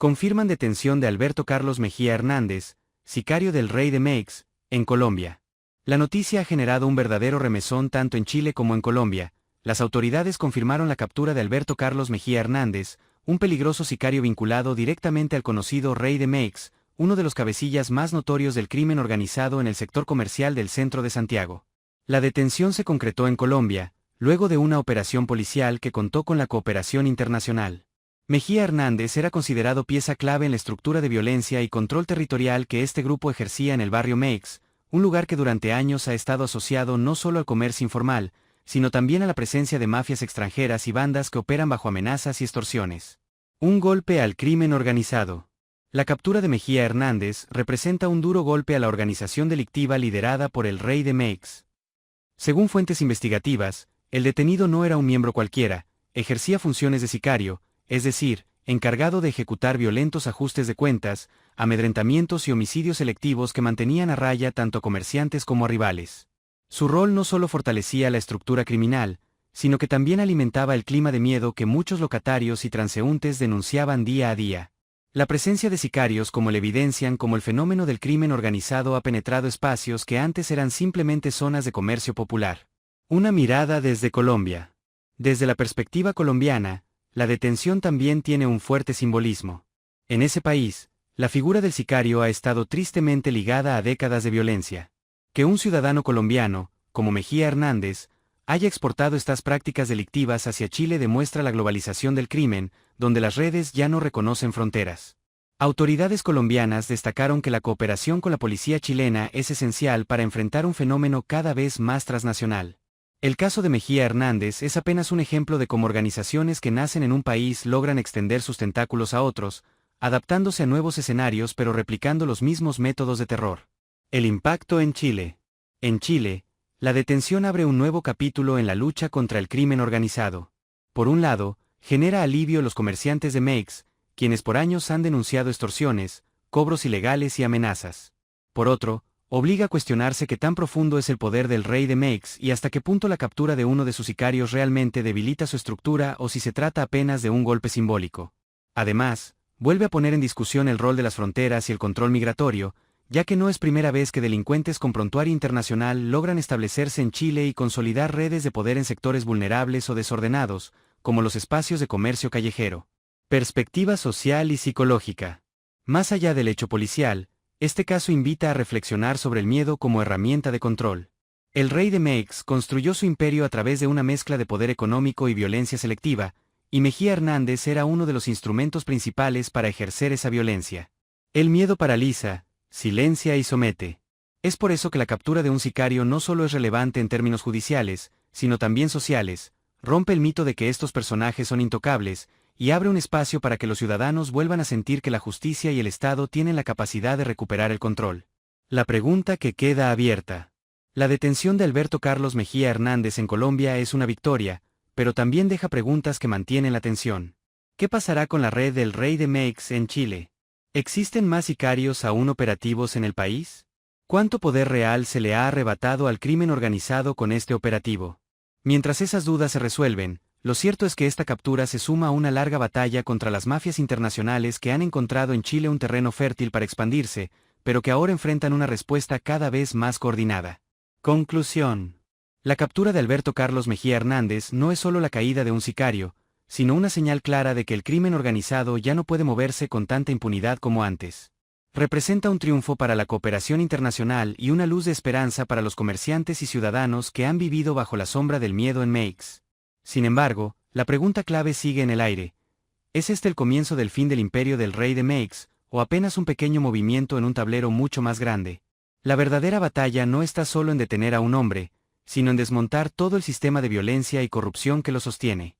Confirman detención de Alberto Carlos Mejía Hernández, sicario del Rey de Meix, en Colombia. La noticia ha generado un verdadero remesón tanto en Chile como en Colombia. Las autoridades confirmaron la captura de Alberto Carlos Mejía Hernández, un peligroso sicario vinculado directamente al conocido Rey de Meix, uno de los cabecillas más notorios del crimen organizado en el sector comercial del centro de Santiago. La detención se concretó en Colombia, luego de una operación policial que contó con la cooperación internacional. Mejía Hernández era considerado pieza clave en la estructura de violencia y control territorial que este grupo ejercía en el barrio Meix, un lugar que durante años ha estado asociado no solo al comercio informal, sino también a la presencia de mafias extranjeras y bandas que operan bajo amenazas y extorsiones. Un golpe al crimen organizado. La captura de Mejía Hernández representa un duro golpe a la organización delictiva liderada por el Rey de Meix. Según fuentes investigativas, el detenido no era un miembro cualquiera, ejercía funciones de sicario, es decir, encargado de ejecutar violentos ajustes de cuentas, amedrentamientos y homicidios selectivos que mantenían a raya tanto a comerciantes como a rivales. Su rol no solo fortalecía la estructura criminal, sino que también alimentaba el clima de miedo que muchos locatarios y transeúntes denunciaban día a día. La presencia de sicarios como le evidencian como el fenómeno del crimen organizado ha penetrado espacios que antes eran simplemente zonas de comercio popular. Una mirada desde Colombia. Desde la perspectiva colombiana, la detención también tiene un fuerte simbolismo. En ese país, la figura del sicario ha estado tristemente ligada a décadas de violencia. Que un ciudadano colombiano, como Mejía Hernández, haya exportado estas prácticas delictivas hacia Chile demuestra la globalización del crimen, donde las redes ya no reconocen fronteras. Autoridades colombianas destacaron que la cooperación con la policía chilena es esencial para enfrentar un fenómeno cada vez más transnacional. El caso de Mejía Hernández es apenas un ejemplo de cómo organizaciones que nacen en un país logran extender sus tentáculos a otros, adaptándose a nuevos escenarios pero replicando los mismos métodos de terror. El impacto en Chile. En Chile, la detención abre un nuevo capítulo en la lucha contra el crimen organizado. Por un lado, genera alivio a los comerciantes de Meix, quienes por años han denunciado extorsiones, cobros ilegales y amenazas. Por otro, obliga a cuestionarse qué tan profundo es el poder del Rey de Meix y hasta qué punto la captura de uno de sus sicarios realmente debilita su estructura o si se trata apenas de un golpe simbólico. Además, vuelve a poner en discusión el rol de las fronteras y el control migratorio, ya que no es primera vez que delincuentes con prontuario internacional logran establecerse en Chile y consolidar redes de poder en sectores vulnerables o desordenados, como los espacios de comercio callejero. Perspectiva social y psicológica. Más allá del hecho policial, este caso invita a reflexionar sobre el miedo como herramienta de control. El Rey de Meix construyó su imperio a través de una mezcla de poder económico y violencia selectiva, y Mejía Hernández era uno de los instrumentos principales para ejercer esa violencia. El miedo paraliza, silencia y somete. Es por eso que la captura de un sicario no solo es relevante en términos judiciales, sino también sociales, rompe el mito de que estos personajes son intocables, y abre un espacio para que los ciudadanos vuelvan a sentir que la justicia y el Estado tienen la capacidad de recuperar el control. La pregunta que queda abierta. La detención de Alberto Carlos Mejía Hernández en Colombia es una victoria, pero también deja preguntas que mantienen la tensión. ¿Qué pasará con la red del Rey de Meix en Chile? ¿Existen más sicarios aún operativos en el país? ¿Cuánto poder real se le ha arrebatado al crimen organizado con este operativo? Mientras esas dudas se resuelven, lo cierto es que esta captura se suma a una larga batalla contra las mafias internacionales que han encontrado en Chile un terreno fértil para expandirse, pero que ahora enfrentan una respuesta cada vez más coordinada. Conclusión. La captura de Alberto Carlos Mejía Hernández no es solo la caída de un sicario, sino una señal clara de que el crimen organizado ya no puede moverse con tanta impunidad como antes. Representa un triunfo para la cooperación internacional y una luz de esperanza para los comerciantes y ciudadanos que han vivido bajo la sombra del miedo en Meix. Sin embargo, la pregunta clave sigue en el aire. ¿Es este el comienzo del fin del imperio del Rey de Meix, o apenas un pequeño movimiento en un tablero mucho más grande? La verdadera batalla no está solo en detener a un hombre, sino en desmontar todo el sistema de violencia y corrupción que lo sostiene.